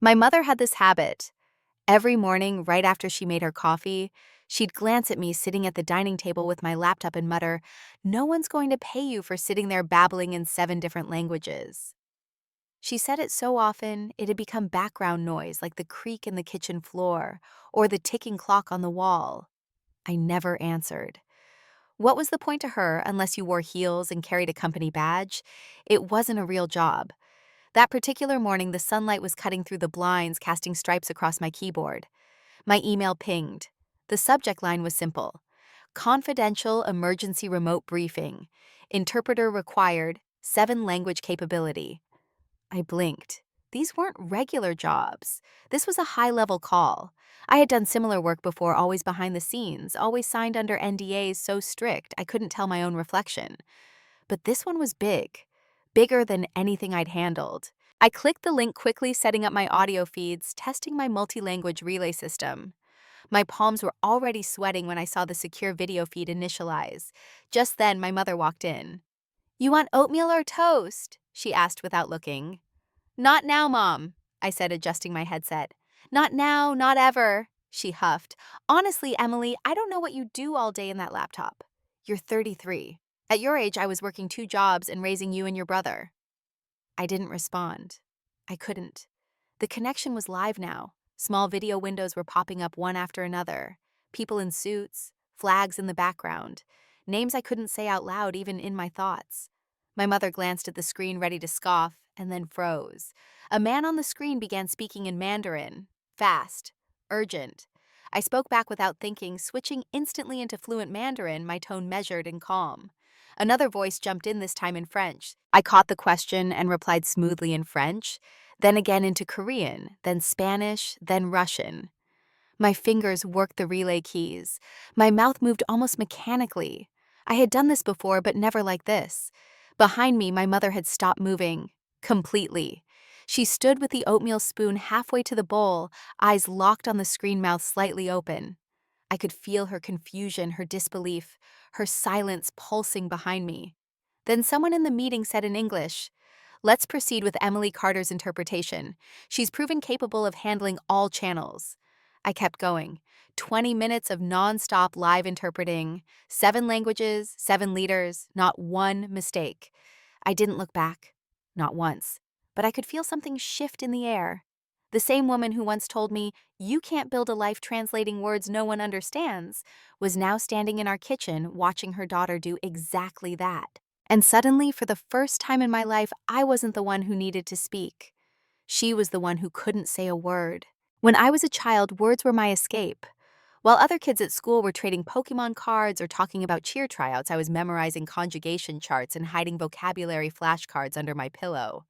My mother had this habit. Every morning, right after she made her coffee, she'd glance at me sitting at the dining table with my laptop and mutter, "No one's going to pay you for sitting there babbling in 7 different languages." She said it so often, it had become background noise like the creak in the kitchen floor or the ticking clock on the wall. I never answered. What was the point to her unless you wore heels and carried a company badge? It wasn't a real job. That particular morning, the sunlight was cutting through the blinds, casting stripes across my keyboard. My email pinged. The subject line was simple: Confidential Emergency Remote Briefing. Interpreter required, 7 language capability. I blinked. These weren't regular jobs. This was a high-level call. I had done similar work before, always behind the scenes, always signed under NDAs so strict I couldn't tell my own reflection. But this one was big, bigger than anything I'd handled. I clicked the link quickly, setting up my audio feeds, testing my multi-language relay system. My palms were already sweating when I saw the secure video feed initialize. Just then, my mother walked in. "You want oatmeal or toast?" she asked without looking. "Not now, Mom," I said, adjusting my headset. "Not now, not ever," she huffed. "Honestly, Emily, I don't know what you do all day in that laptop. You're 33. At your age, I was working 2 jobs and raising you and your brother." I didn't respond. I couldn't. The connection was live now. Small video windows were popping up one after another. People in suits, flags in the background, names I couldn't say out loud even in my thoughts. My mother glanced at the screen ready to scoff and then froze. A man on the screen began speaking in Mandarin. Fast. Urgent. I spoke back without thinking, switching instantly into fluent Mandarin, my tone measured and calm. Another voice jumped in, this time in French. I caught the question and replied smoothly in French, then again into Korean, then Spanish, then Russian. My fingers worked the relay keys. My mouth moved almost mechanically. I had done this before, but never like this. Behind me, my mother had stopped moving. Completely. She stood with the oatmeal spoon halfway to the bowl, eyes locked on the screen, mouth slightly open. I could feel her confusion, her disbelief, her silence pulsing behind me. Then someone in the meeting said in English, "Let's proceed with Emily Carter's interpretation. She's proven capable of handling all channels." I kept going. 20 minutes of non-stop live interpreting, 7 languages, 7 leaders, not one mistake. I didn't look back. Not once. But I could feel something shift in the air. The same woman who once told me, "You can't build a life translating words no one understands," was now standing in our kitchen watching her daughter do exactly that. And suddenly, for the first time in my life, I wasn't the one who needed to speak. She was the one who couldn't say a word. When I was a child, words were my escape. While other kids at school were trading Pokemon cards or talking about cheer tryouts, I was memorizing conjugation charts and hiding vocabulary flashcards under my pillow.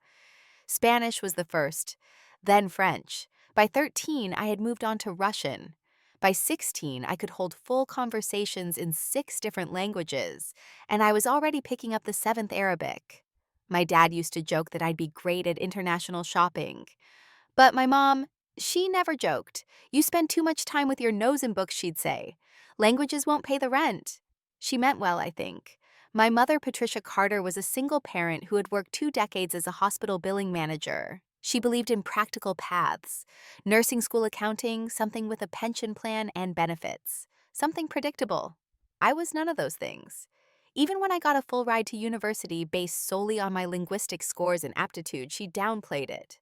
Spanish was the first, then French. By 13, I had moved on to Russian. By 16, I could hold full conversations in 6 different languages, and I was already picking up the 7th Arabic. My dad used to joke that I'd be great at international shopping. But my mom, she never joked. "You spend too much time with your nose in books," she'd say. "Languages won't pay the rent." She meant well, I think. My mother, Patricia Carter, was a single parent who had worked 2 decades as a hospital billing manager. She believed in practical paths. Nursing school accounting, something with a pension plan and benefits. Something predictable. I was none of those things. Even when I got a full ride to university based solely on my linguistic scores and aptitude, she downplayed it.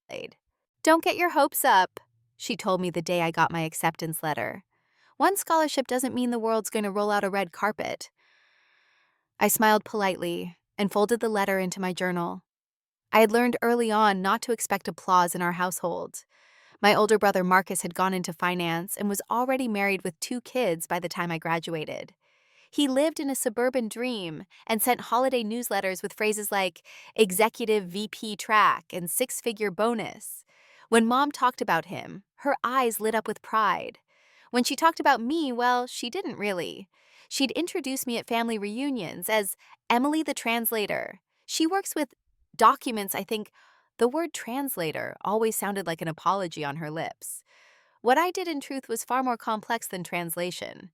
"Don't get your hopes up," she told me the day I got my acceptance letter. "One scholarship doesn't mean the world's going to roll out a red carpet." I smiled politely and folded the letter into my journal. I had learned early on not to expect applause in our household. My older brother Marcus had gone into finance and was already married with 2 kids by the time I graduated. He lived in a suburban dream and sent holiday newsletters with phrases like executive VP track and 6-figure bonus. When Mom talked about him, her eyes lit up with pride. When she talked about me, well, she didn't really. She'd introduce me at family reunions as Emily the translator. She works with documents, I think. The word translator always sounded like an apology on her lips. What I did in truth was far more complex than translation.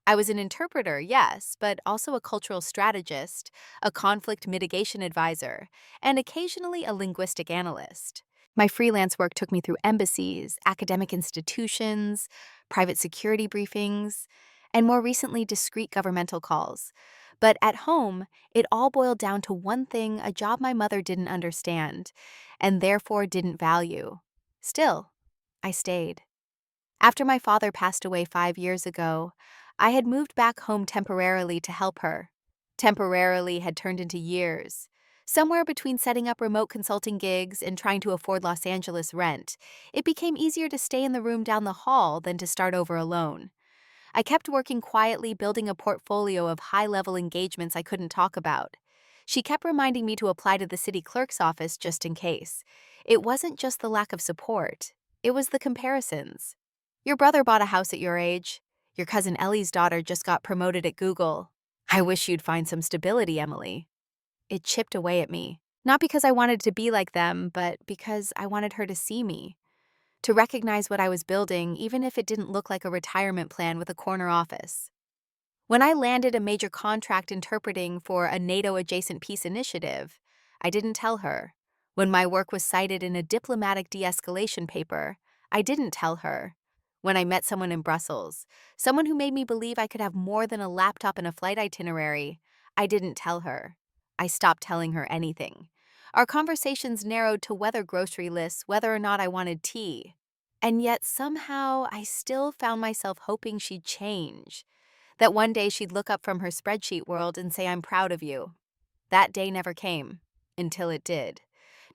I was an interpreter, yes, but also a cultural strategist, a conflict mitigation advisor, and occasionally a linguistic analyst. My freelance work took me through embassies, academic institutions, private security briefings, and more recently, discreet governmental calls. But at home, it all boiled down to one thing: a job my mother didn't understand and therefore didn't value. Still, I stayed. After my father passed away 5 years ago, I had moved back home temporarily to help her. Temporarily had turned into years. Somewhere between setting up remote consulting gigs and trying to afford Los Angeles rent, it became easier to stay in the room down the hall than to start over alone. I kept working quietly, building a portfolio of high-level engagements I couldn't talk about. She kept reminding me to apply to the city clerk's office just in case. It wasn't just the lack of support, it was the comparisons. Your brother bought a house at your age. Your cousin Ellie's daughter just got promoted at Google. I wish you'd find some stability, Emily. It chipped away at me. Not because I wanted to be like them, but because I wanted her to see me, to recognize what I was building, even if it didn't look like a retirement plan with a corner office. When I landed a major contract interpreting for a NATO-adjacent peace initiative, I didn't tell her. When my work was cited in a diplomatic de-escalation paper, I didn't tell her. When I met someone in Brussels, someone who made me believe I could have more than a laptop and a flight itinerary, I didn't tell her. I stopped telling her anything. Our conversations narrowed to weather grocery lists, whether or not I wanted tea. And yet somehow I still found myself hoping she'd change. That one day she'd look up from her spreadsheet world and say, "I'm proud of you." That day never came, until it did.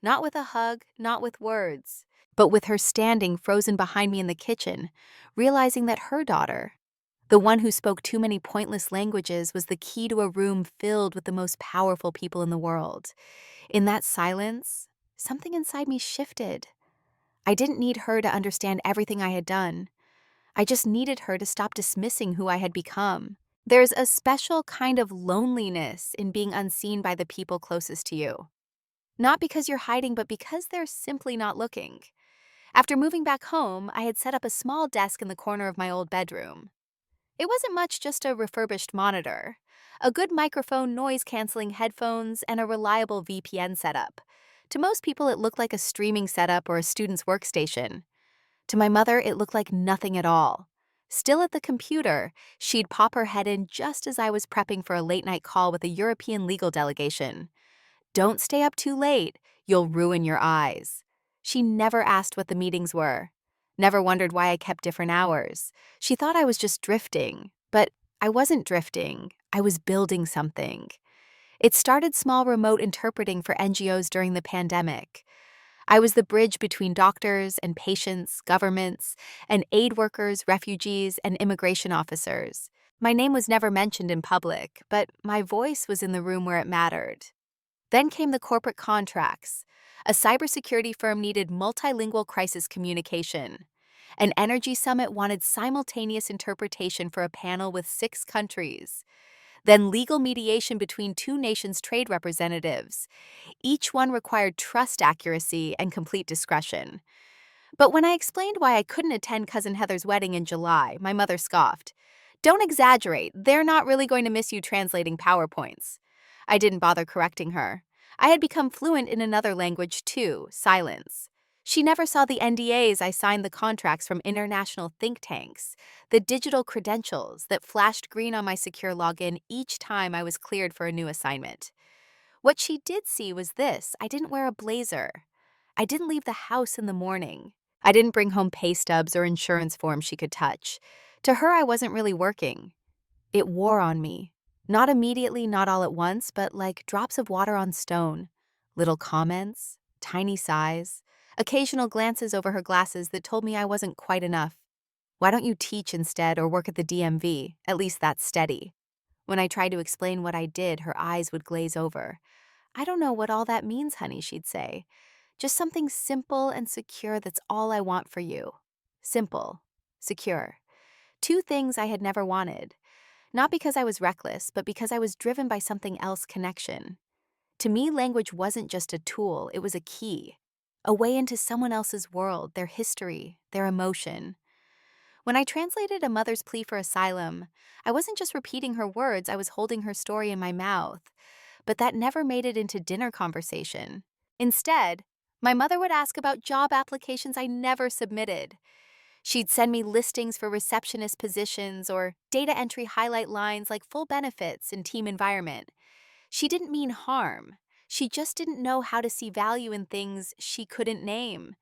Not with a hug, not with words, but with her standing frozen behind me in the kitchen, realizing that her daughter, the one who spoke too many pointless languages, was the key to a room filled with the most powerful people in the world. In that silence, something inside me shifted. I didn't need her to understand everything I had done. I just needed her to stop dismissing who I had become. There's a special kind of loneliness in being unseen by the people closest to you. Not because you're hiding, but because they're simply not looking. After moving back home, I had set up a small desk in the corner of my old bedroom. It wasn't much, just a refurbished monitor, a good microphone, noise-canceling headphones, and a reliable VPN setup. To most people, it looked like a streaming setup or a student's workstation. To my mother, it looked like nothing at all. Still at the computer, she'd pop her head in just as I was prepping for a late-night call with a European legal delegation. "Don't stay up too late. You'll ruin your eyes." She never asked what the meetings were. Never wondered why I kept different hours. She thought I was just drifting. But I wasn't drifting. I was building something. It started small, remote interpreting for NGOs during the pandemic. I was the bridge between doctors and patients, governments, and aid workers, refugees, and immigration officers. My name was never mentioned in public, but my voice was in the room where it mattered. Then came the corporate contracts. A cybersecurity firm needed multilingual crisis communication. An energy summit wanted simultaneous interpretation for a panel with 6 countries. Then legal mediation between two nations' trade representatives. Each one required trust, accuracy, and complete discretion. But when I explained why I couldn't attend Cousin Heather's wedding in July, my mother scoffed. "Don't exaggerate. They're not really going to miss you translating PowerPoints." I didn't bother correcting her. I had become fluent in another language too: silence. She never saw the NDAs I signed, the contracts from international think tanks, the digital credentials that flashed green on my secure login each time I was cleared for a new assignment. What she did see was this: I didn't wear a blazer. I didn't leave the house in the morning. I didn't bring home pay stubs or insurance forms she could touch. To her, I wasn't really working. It wore on me. Not immediately, not all at once, but like drops of water on stone. Little comments, tiny sighs, occasional glances over her glasses that told me I wasn't quite enough. "Why don't you teach instead or work at the DMV? At least that's steady." When I tried to explain what I did, her eyes would glaze over. "I don't know what all that means, honey," she'd say. "Just something simple and secure, that's all I want for you." Simple, secure. Two things I had never wanted. Not because I was reckless, but because I was driven by something else: connection. To me, language wasn't just a tool, it was a key. A way into someone else's world, their history, their emotion. When I translated a mother's plea for asylum, I wasn't just repeating her words, I was holding her story in my mouth. But that never made it into dinner conversation. Instead, My mother would ask about job applications I never submitted. She'd send me listings for receptionist positions or data entry highlight lines like full benefits and team environment. She didn't mean harm. She just didn't know how to see value in things she couldn't name.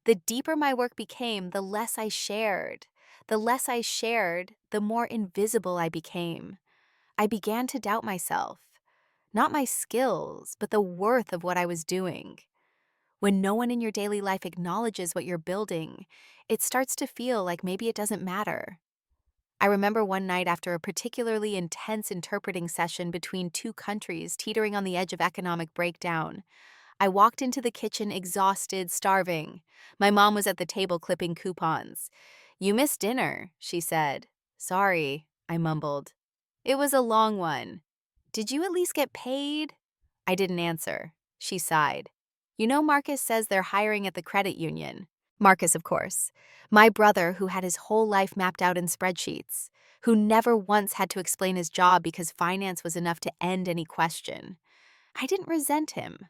The deeper my work became, the less I shared. The less I shared, the more invisible I became. I began to doubt myself. Not my skills, but the worth of what I was doing. When no one in your daily life acknowledges what you're building, it starts to feel like maybe it doesn't matter. I remember one night after a particularly intense interpreting session between two countries teetering on the edge of economic breakdown. I walked into the kitchen exhausted, starving. My mom was at the table clipping coupons. "You missed dinner," she said. "Sorry," I mumbled. "It was a long one." "Did you at least get paid?" I didn't answer. She sighed. "You know Marcus says they're hiring at the credit union." Marcus, of course. My brother, who had his whole life mapped out in spreadsheets, who never once had to explain his job because finance was enough to end any question. I didn't resent him.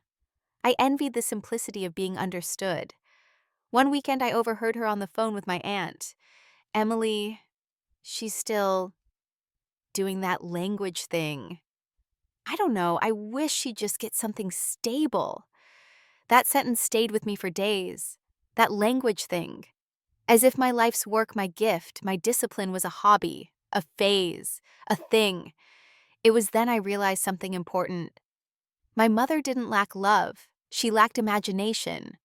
I envied the simplicity of being understood. One weekend, I overheard her on the phone with my aunt. "Emily, she's still doing that language thing. I don't know, I wish she'd just get something stable." That sentence stayed with me for days. That language thing. As if my life's work, my gift, my discipline was a hobby, a phase, a thing. It was then I realized something important. My mother didn't lack love. She lacked imagination.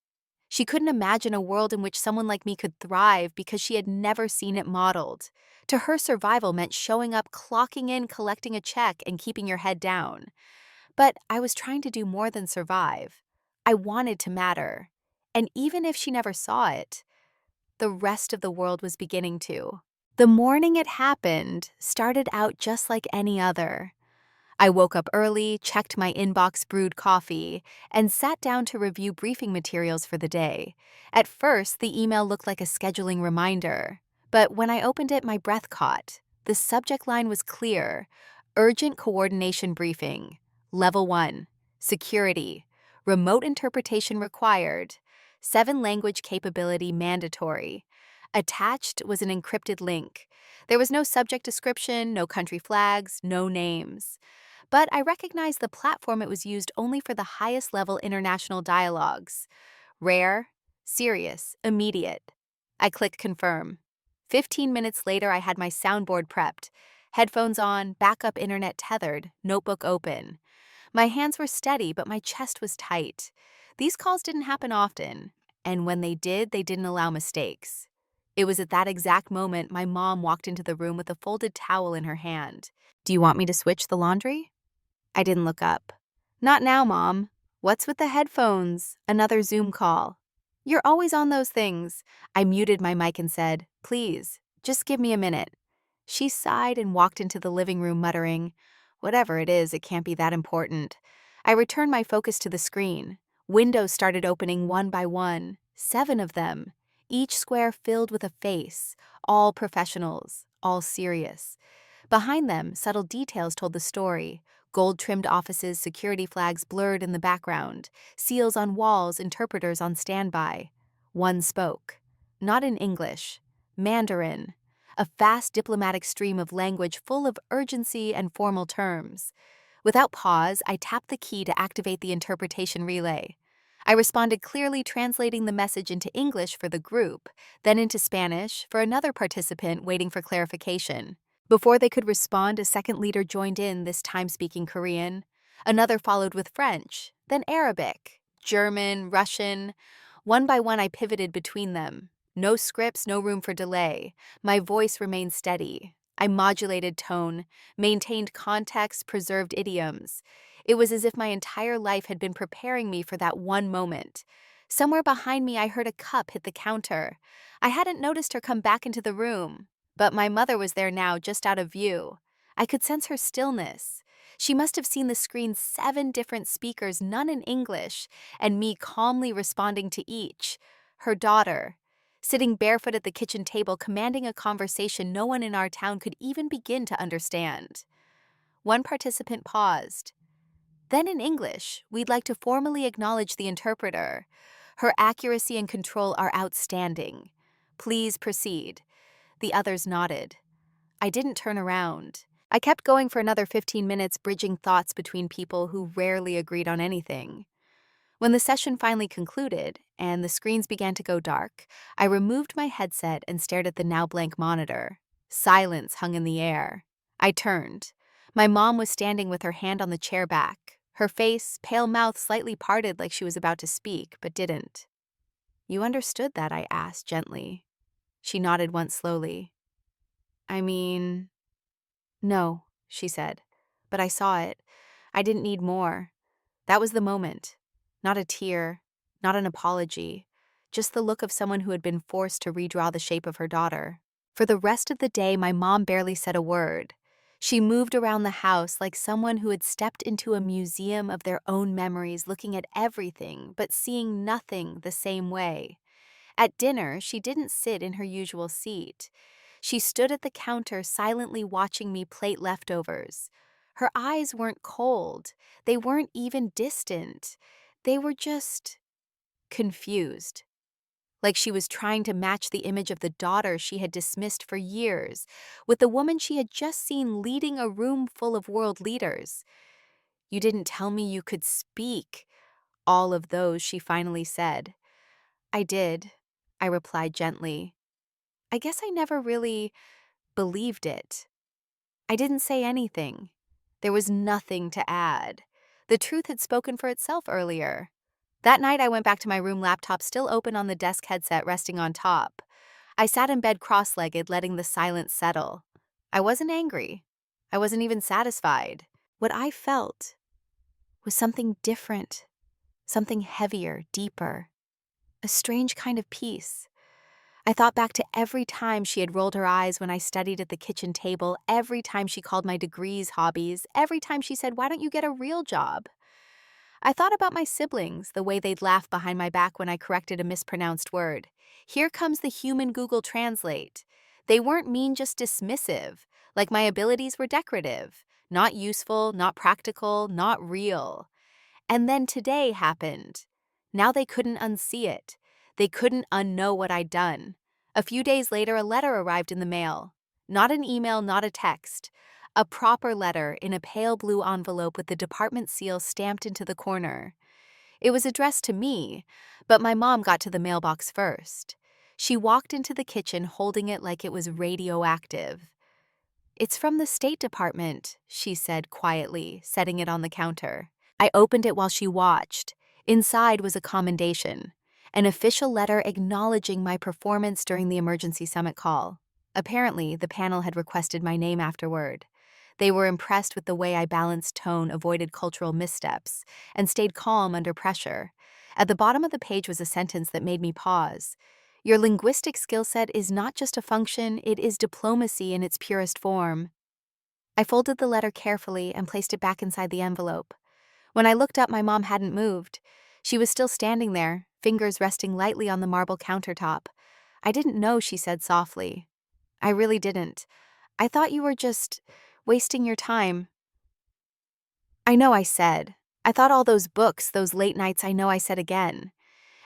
She couldn't imagine a world in which someone like me could thrive because she had never seen it modeled. To her, survival meant showing up, clocking in, collecting a check, and keeping your head down. But I was trying to do more than survive. I wanted to matter. And even if she never saw it, the rest of the world was beginning to. The morning it happened started out just like any other. I woke up early, checked my inbox, brewed coffee, and sat down to review briefing materials for the day. At first, the email looked like a scheduling reminder, but when I opened it, my breath caught. The subject line was clear: Urgent Coordination Briefing. Level 1. Security. Remote interpretation required. 7-language capability mandatory. Attached was an encrypted link. There was no subject description, no country flags, no names. But I recognized the platform. It was used only for the highest level international dialogues. Rare, serious, immediate. I clicked confirm. 15 minutes later, I had my soundboard prepped. Headphones on, backup internet tethered, notebook open. My hands were steady, but my chest was tight. These calls didn't happen often, and when they didn't allow mistakes. It was at that exact moment my mom walked into the room with a folded towel in her hand. "Do you want me to switch the laundry?" I didn't look up. "Not now, Mom. What's with the headphones?" Another Zoom call. "You're always on those things." I muted my mic and said, "Please, just give me a minute." She sighed and walked into the living room muttering, "Whatever it is, it can't be that important." I returned my focus to the screen. Windows started opening one by one, 7 of them, each square filled with a face, all professionals, all serious. Behind them, subtle details told the story. Gold-trimmed offices, security flags blurred in the background, seals on walls, interpreters on standby. One spoke. Not in English. Mandarin. A fast diplomatic stream of language full of urgency and formal terms. Without pause, I tapped the key to activate the interpretation relay. I responded clearly, translating the message into English for the group, then into Spanish for another participant waiting for clarification. Before they could respond, a second leader joined in, this time speaking Korean. Another followed with French, then Arabic, German, Russian. One by one, I pivoted between them. No scripts, no room for delay. My voice remained steady. I modulated tone, maintained context, preserved idioms. It was as if my entire life had been preparing me for that one moment. Somewhere behind me, I heard a cup hit the counter. I hadn't noticed her come back into the room. But my mother was there now, just out of view. I could sense her stillness. She must have seen the screen's 7 different speakers, none in English, and me calmly responding to each. Her daughter, sitting barefoot at the kitchen table, commanding a conversation no one in our town could even begin to understand. One participant paused. Then in English, "We'd like to formally acknowledge the interpreter. Her accuracy and control are outstanding. Please proceed." The others nodded. I didn't turn around. I kept going for another 15 minutes, bridging thoughts between people who rarely agreed on anything. When the session finally concluded and the screens began to go dark, I removed my headset and stared at the now blank monitor. Silence hung in the air. I turned. My mom was standing with her hand on the chair back, her face, pale mouth slightly parted like she was about to speak, but didn't. "You understood that?" I asked gently. She nodded once slowly. "I mean, no," she said, "but I saw it. I didn't need more. That was the moment. Not a tear, not an apology, just the look of someone who had been forced to redraw the shape of her daughter." For the rest of the day, my mom barely said a word. She moved around the house like someone who had stepped into a museum of their own memories, looking at everything but seeing nothing the same way. At dinner, she didn't sit in her usual seat. She stood at the counter silently watching me plate leftovers. Her eyes weren't cold. They weren't even distant. They were just confused. Like she was trying to match the image of the daughter she had dismissed for years with the woman she had just seen leading a room full of world leaders. "You didn't tell me you could speak." All of those, she finally said. "I did," I replied gently. "I guess I never really believed it." I didn't say anything. There was nothing to add. The truth had spoken for itself earlier. That night, I went back to my room, laptop still open on the desk, headset resting on top. I sat in bed cross-legged, letting the silence settle. I wasn't angry. I wasn't even satisfied. What I felt was something different, something heavier, deeper, a strange kind of peace. I thought back to every time she had rolled her eyes when I studied at the kitchen table, every time she called my degrees hobbies, every time she said, "Why don't you get a real job?" I thought about my siblings, the way they'd laugh behind my back when I corrected a mispronounced word. Here comes the human Google Translate. They weren't mean, just dismissive, like my abilities were decorative, not useful, not practical, not real. And then today happened. Now they couldn't unsee it. They couldn't unknow what I'd done. A few days later, a letter arrived in the mail. Not an email, not a text. A proper letter in a pale blue envelope with the department seal stamped into the corner. It was addressed to me, but my mom got to the mailbox first. She walked into the kitchen holding it like it was radioactive. "It's from the State Department," she said quietly, setting it on the counter. I opened it while she watched. Inside was a commendation, an official letter acknowledging my performance during the emergency summit call. Apparently, the panel had requested my name afterward. They were impressed with the way I balanced tone, avoided cultural missteps, and stayed calm under pressure. At the bottom of the page was a sentence that made me pause. "Your linguistic skill set is not just a function, it is diplomacy in its purest form." I folded the letter carefully and placed it back inside the envelope. When I looked up, my mom hadn't moved. She was still standing there, fingers resting lightly on the marble countertop. "I didn't know," she said softly. "I really didn't. I thought you were just wasting your time." "I know," I said. "I thought all those books, those late nights," I know I said again.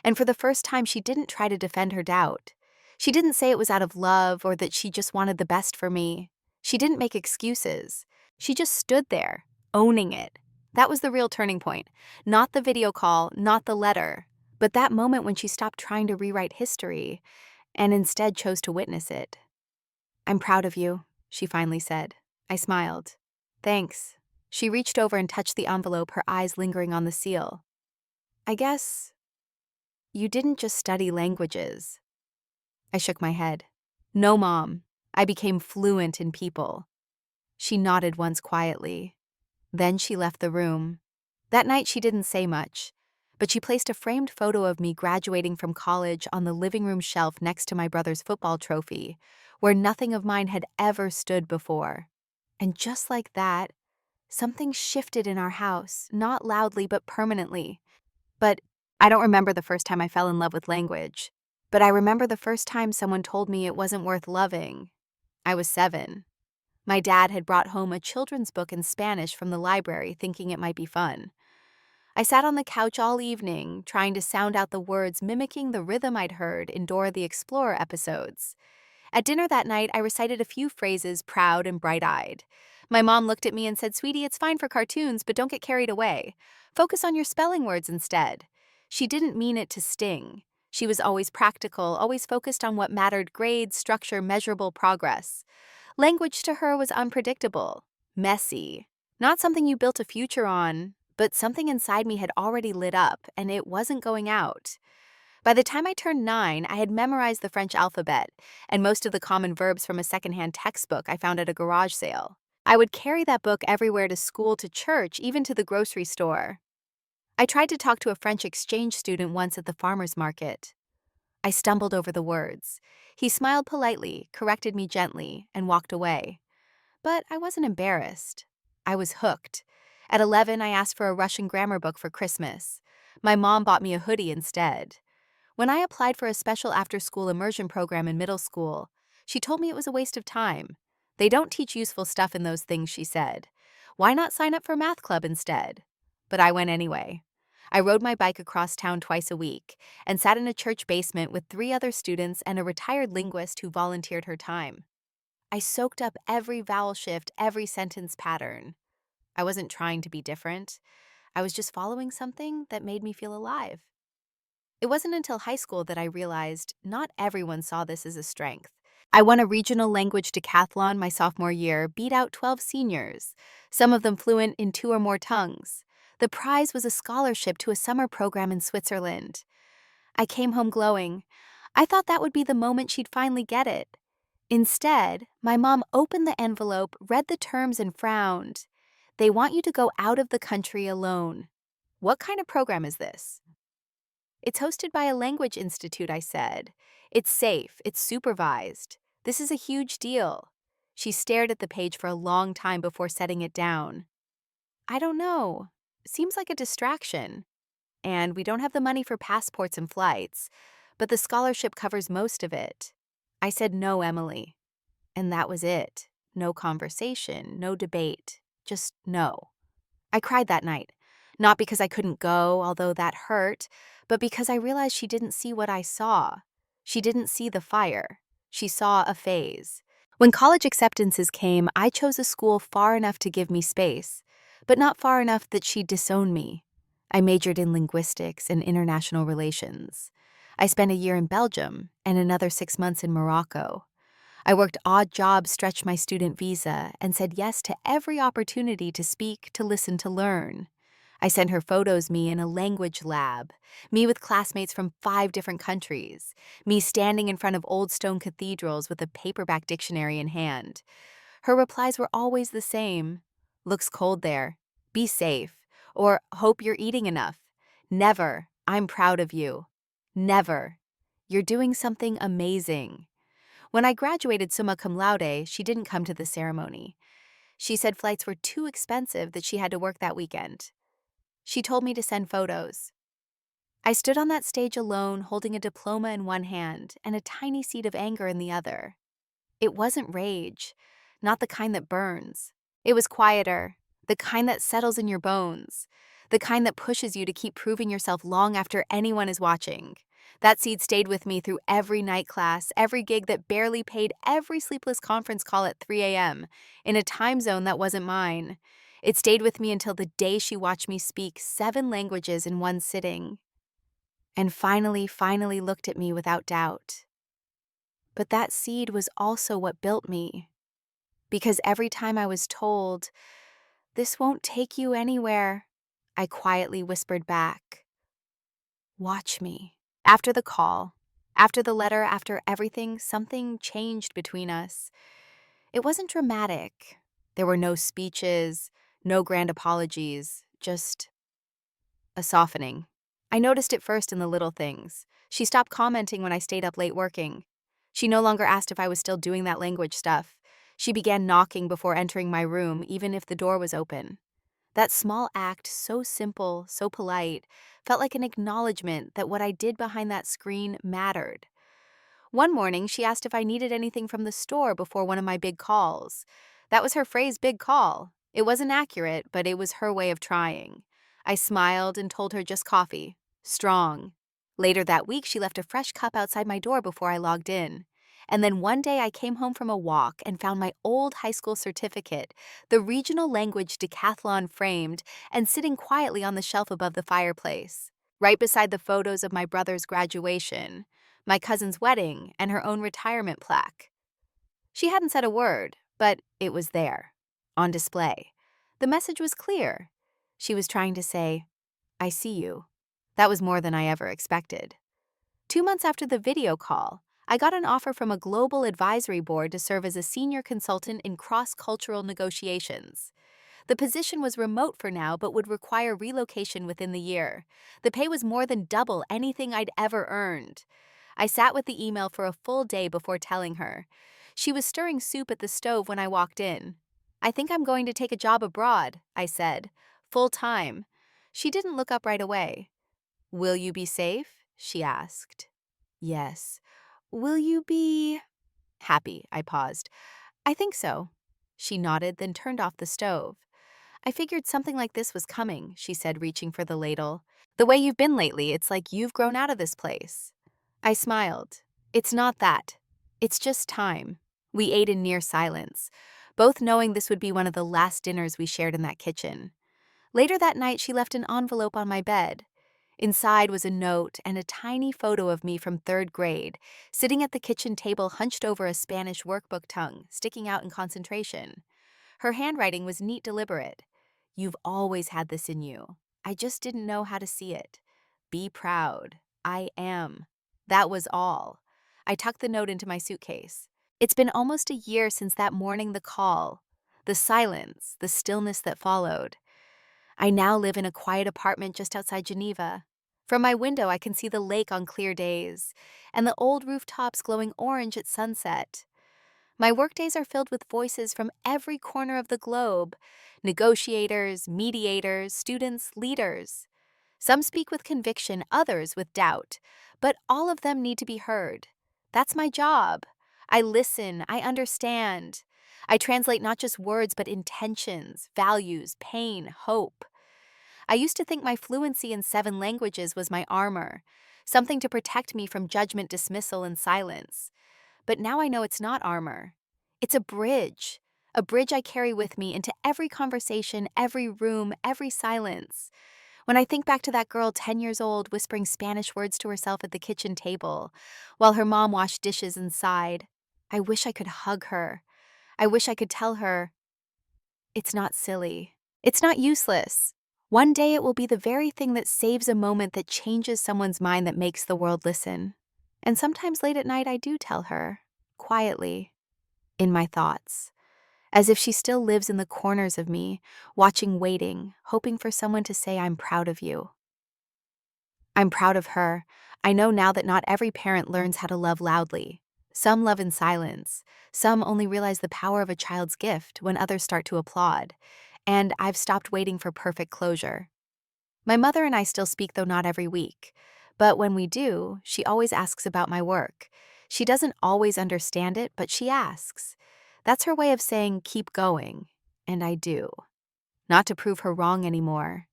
And for the first time, she didn't try to defend her doubt. She didn't say it was out of love or that she just wanted the best for me. She didn't make excuses. She just stood there, owning it. That was the real turning point. Not the video call, not the letter, but that moment when she stopped trying to rewrite history and instead chose to witness it. "I'm proud of you," she finally said. I smiled. "Thanks." She reached over and touched the envelope, her eyes lingering on the seal. "I guess you didn't just study languages." I shook my head. "No, Mom. I became fluent in people." She nodded once quietly. Then she left the room. That night she didn't say much, but she placed a framed photo of me graduating from college on the living room shelf next to my brother's football trophy, where nothing of mine had ever stood before. And just like that, something shifted in our house, not loudly but permanently. But I don't remember the first time I fell in love with language. But I remember the first time someone told me it wasn't worth loving. I was 7. My dad had brought home a children's book in Spanish from the library, thinking it might be fun. I sat on the couch all evening, trying to sound out the words mimicking the rhythm I'd heard in Dora the Explorer episodes. At dinner that night, I recited a few phrases proud and bright-eyed. My mom looked at me and said, "Sweetie, it's fine for cartoons, but don't get carried away. Focus on your spelling words instead." She didn't mean it to sting. She was always practical, always focused on what mattered: grades, structure, measurable progress. Language to her was unpredictable, messy, not something you built a future on, but something inside me had already lit up, and it wasn't going out. By the time I turned 9, I had memorized the French alphabet and most of the common verbs from a secondhand textbook I found at a garage sale. I would carry that book everywhere, to school, to church, even to the grocery store. I tried to talk to a French exchange student once at the farmer's market. I stumbled over the words. He smiled politely, corrected me gently, and walked away. But I wasn't embarrassed. I was hooked. At 11, I asked for a Russian grammar book for Christmas. My mom bought me a hoodie instead. When I applied for a special after-school immersion program in middle school, she told me it was a waste of time. They don't teach useful stuff in those things, she said. Why not sign up for math club instead? But I went anyway. I rode my bike across town twice a week and sat in a church basement with 3 other students and a retired linguist who volunteered her time. I soaked up every vowel shift, every sentence pattern. I wasn't trying to be different. I was just following something that made me feel alive. It wasn't until high school that I realized not everyone saw this as a strength. I won a regional language decathlon my sophomore year, beat out 12 seniors, some of them fluent in 2 or more tongues. The prize was a scholarship to a summer program in Switzerland. I came home glowing. I thought that would be the moment she'd finally get it. Instead, my mom opened the envelope, read the terms, and frowned. "They want you to go out of the country alone." "What kind of program is this?" "It's hosted by a language institute," I said. "It's safe, it's supervised. This is a huge deal." She stared at the page for a long time before setting it down. "I don't know. Seems like a distraction. And we don't have the money for passports and flights, but the scholarship covers most of it." I said, "No, Emily." And that was it. No conversation, no debate, just no. I cried that night, not because I couldn't go, although that hurt, but because I realized she didn't see what I saw. She didn't see the fire. She saw a phase. When college acceptances came, I chose a school far enough to give me space, but not far enough that she'd disown me. I majored in linguistics and international relations. I spent a year in Belgium and another 6 months in Morocco. I worked odd jobs, stretched my student visa, and said yes to every opportunity to speak, to listen, to learn. I sent her photos, me in a language lab, me with classmates from 5 different countries, me standing in front of old stone cathedrals with a paperback dictionary in hand. Her replies were always the same. "Looks cold there. Be safe." Or, "Hope you're eating enough." Never, "I'm proud of you." Never, "You're doing something amazing." When I graduated summa cum laude, she didn't come to the ceremony. She said flights were too expensive, that she had to work that weekend. She told me to send photos. I stood on that stage alone, holding a diploma in one hand and a tiny seed of anger in the other. It wasn't rage, not the kind that burns. It was quieter, the kind that settles in your bones, the kind that pushes you to keep proving yourself long after anyone is watching. That seed stayed with me through every night class, every gig that barely paid, every sleepless conference call at 3 a.m., in a time zone that wasn't mine. It stayed with me until the day she watched me speak 7 languages in one sitting. And finally looked at me without doubt. But that seed was also what built me. Because every time I was told, "This won't take you anywhere," I quietly whispered back, "Watch me." After the call, after the letter, after everything, something changed between us. It wasn't dramatic. There were no speeches, no grand apologies, just a softening. I noticed it first in the little things. She stopped commenting when I stayed up late working. She no longer asked if I was still doing that language stuff. She began knocking before entering my room, even if the door was open. That small act, so simple, so polite, felt like an acknowledgement that what I did behind that screen mattered. One morning, she asked if I needed anything from the store before one of my big calls. That was her phrase, big call. It wasn't accurate, but it was her way of trying. I smiled and told her just coffee. Strong. Later that week, she left a fresh cup outside my door before I logged in. And then one day I came home from a walk and found my old high school certificate, the regional language decathlon framed and sitting quietly on the shelf above the fireplace, right beside the photos of my brother's graduation, my cousin's wedding, and her own retirement plaque. She hadn't said a word, but it was there, on display. The message was clear. She was trying to say, I see you. That was more than I ever expected. 2 months after the video call, I got an offer from a global advisory board to serve as a senior consultant in cross-cultural negotiations. The position was remote for now but would require relocation within the year. The pay was more than double anything I'd ever earned. I sat with the email for a full day before telling her. She was stirring soup at the stove when I walked in. I think I'm going to take a job abroad, I said. Full time. She didn't look up right away. Will you be safe? She asked. Yes. Will you be happy? I paused. I think so. She nodded, then turned off the stove. I figured something like this was coming, she said, reaching for the ladle. The way you've been lately, it's like you've grown out of this place. I smiled. It's not that. It's just time. We ate in near silence, both knowing this would be one of the last dinners we shared in that kitchen. Later that night, she left an envelope on my bed. Inside was a note and a tiny photo of me from 3rd grade, sitting at the kitchen table hunched over a Spanish workbook tongue, sticking out in concentration. Her handwriting was neat, deliberate. You've always had this in you. I just didn't know how to see it. Be proud. I am. That was all. I tucked the note into my suitcase. It's been almost a year since that morning, the call, the silence, the stillness that followed. I now live in a quiet apartment just outside Geneva. From my window, I can see the lake on clear days and the old rooftops glowing orange at sunset. My workdays are filled with voices from every corner of the globe: negotiators, mediators, students, leaders. Some speak with conviction, others with doubt, but all of them need to be heard. That's my job. I listen, I understand. I translate not just words, but intentions, values, pain, hope. I used to think my fluency in 7 languages was my armor, something to protect me from judgment, dismissal, and silence. But now I know it's not armor. It's a bridge I carry with me into every conversation, every room, every silence. When I think back to that girl 10 years old whispering Spanish words to herself at the kitchen table, while her mom washed dishes and sighed, I wish I could hug her. I wish I could tell her, it's not silly. It's not useless. One day it will be the very thing that saves a moment, that changes someone's mind, that makes the world listen. And sometimes late at night I do tell her, quietly, in my thoughts, as if she still lives in the corners of me, watching, waiting, hoping for someone to say, I'm proud of you. I'm proud of her. I know now that not every parent learns how to love loudly. Some love in silence. Some only realize the power of a child's gift when others start to applaud. And I've stopped waiting for perfect closure. My mother and I still speak, though not every week. But when we do, she always asks about my work. She doesn't always understand it, but she asks. That's her way of saying, keep going. And I do. Not to prove her wrong anymore,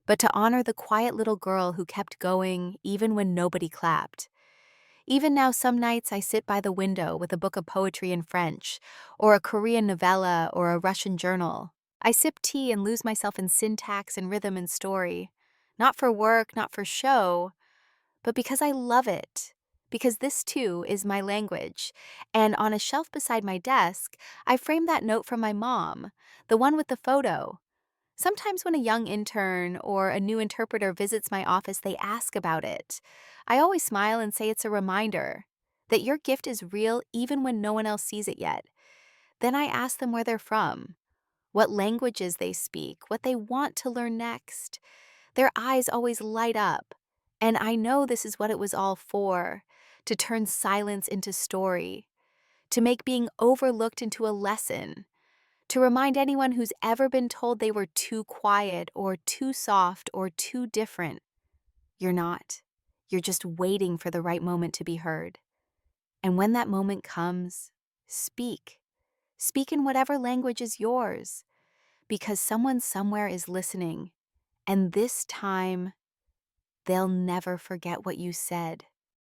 but to honor the quiet little girl who kept going even when nobody clapped. Even now, some nights I sit by the window with a book of poetry in French, or a Korean novella, or a Russian journal. I sip tea and lose myself in syntax and rhythm and story. Not for work, not for show, but because I love it. Because this, too, is my language. And on a shelf beside my desk, I frame that note from my mom, the one with the photo. Sometimes when a young intern or a new interpreter visits my office, they ask about it. I always smile and say it's a reminder that your gift is real even when no one else sees it yet. Then I ask them where they're from, what languages they speak, what they want to learn next. Their eyes always light up. And I know this is what it was all for, to turn silence into story, to make being overlooked into a lesson, to remind anyone who's ever been told they were too quiet or too soft or too different. You're not. You're just waiting for the right moment to be heard. And when that moment comes, speak. Speak in whatever language is yours, because someone somewhere is listening, And this time, they'll never forget what you said.